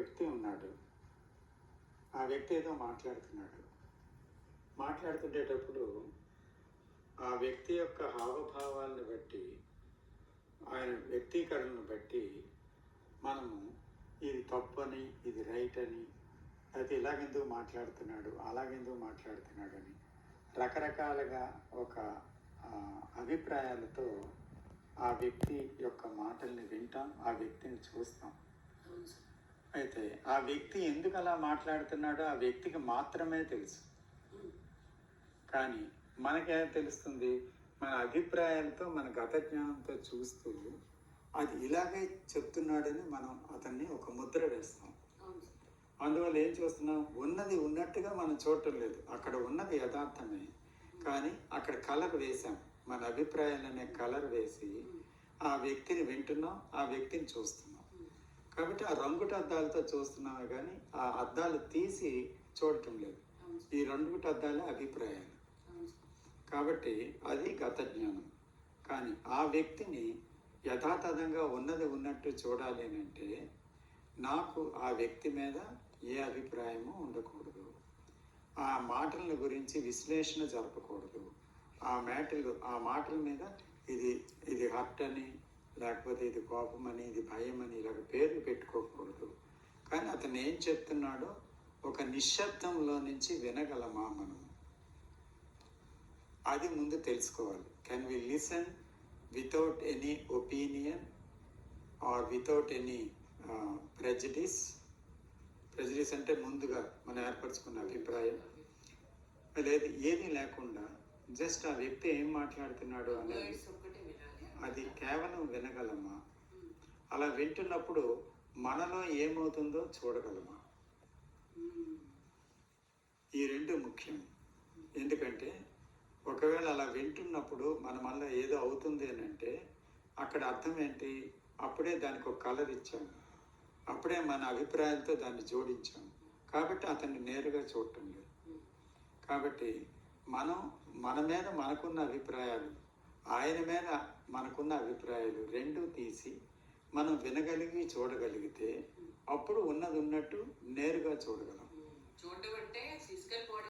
వ్యక్తి ఉన్నాడు. ఆ వ్యక్తి ఏదో మాట్లాడుతున్నాడు. మాట్లాడుతుండేటప్పుడు ఆ వ్యక్తి యొక్క హావభావాలను బట్టి, ఆయన వ్యక్తీకరణను బట్టి మనము ఇది తప్పని, ఇది రైట్ అని, అయితే ఇలాగెందుకు మాట్లాడుతున్నాడు, అలాగెందుకు మాట్లాడుతున్నాడు అని రకరకాలుగా ఒక అభిప్రాయాలతో ఆ వ్యక్తి యొక్క మాటల్ని వింటాం, ఆ వ్యక్తిని చూస్తాం. అయితే ఆ వ్యక్తి ఎందుకు అలా మాట్లాడుతున్నాడో ఆ వ్యక్తికి మాత్రమే తెలుసు. కానీ మనకేం తెలుస్తుంది? మన అభిప్రాయాలతో, మన గత జ్ఞానంతో చూస్తూ అది ఇలాగే చెప్తున్నాడని మనం అతన్ని ఒక ముద్ర వేస్తాం. అందువల్ల ఏం చూస్తున్నాం? ఉన్నది ఉన్నట్టుగా మనం చూడటం లేదు. అక్కడ ఉన్నది యథార్థమే, కానీ అక్కడ కలర్ వేసాం. మన అభిప్రాయాలనే కలర్ వేసి ఆ వ్యక్తిని వింటున్నాం, ఆ వ్యక్తిని చూస్తున్నాం. కాబట్టి ఆ రంగుట అద్దాలతో చూస్తున్నామే కానీ ఆ అద్దాలు తీసి చూడటం లేదు. ఈ రంగుట అద్దాలే అభిప్రాయాలు. కాబట్టి అది గత జ్ఞానం. కానీ ఆ వ్యక్తిని యథాతథంగా ఉన్నది ఉన్నట్టు చూడాలి అని అంటే నాకు ఆ వ్యక్తి మీద ఏ అభిప్రాయము ఉండకూడదు. ఆ మాటల గురించి విశ్లేషణ జరపకూడదు. ఆ మాటల మీద ఇది హర్ట్ అని, లేకపోతే ఇది కోపం అని, ఇది భయం అని ఇలాగ పేర్లు పెట్టుకోకూడదు. కానీ అతను ఏం చెప్తున్నాడో ఒక నిశ్శబ్దంలో నుంచి వినగలమా మనం? అది ముందు తెలుసుకోవాలి. Can we listen without any opinion or without any prejudice? Prejudice అంటే ముందుగా మనం ఏర్పరచుకున్న అభిప్రాయం లేదు, ఏది లేకుండా జస్ట్ ఆ వ్యక్తి ఏం మాట్లాడుతున్నాడు అనేది అది కేవలం వినగలమా? అలా వింటున్నప్పుడు మనలో ఏమవుతుందో చూడగలమా? ఈ రెండు ముఖ్యం. ఎందుకంటే ఒకవేళ అలా వింటున్నప్పుడు మన వల్ల ఏదో అవుతుంది అని అంటే అక్కడ అర్థం ఏంటి? అప్పుడే దానికి ఒక కలర్ ఇచ్చాము, అప్పుడే మన అభిప్రాయాలతో దాన్ని జోడించాము. కాబట్టి అతన్ని నేరుగా చూడటం లేదు. కాబట్టి మన మీద మనకున్న అభిప్రాయాలు, ఆయన మీద మనకున్న అభిప్రాయాలు రెండూ తీసి మనం వినగలిగి చూడగలిగితే అప్పుడు ఉన్నది ఉన్నట్టు నేరుగా చూడగలం. చూడటం అంటే ఫిజికల్ బాడీ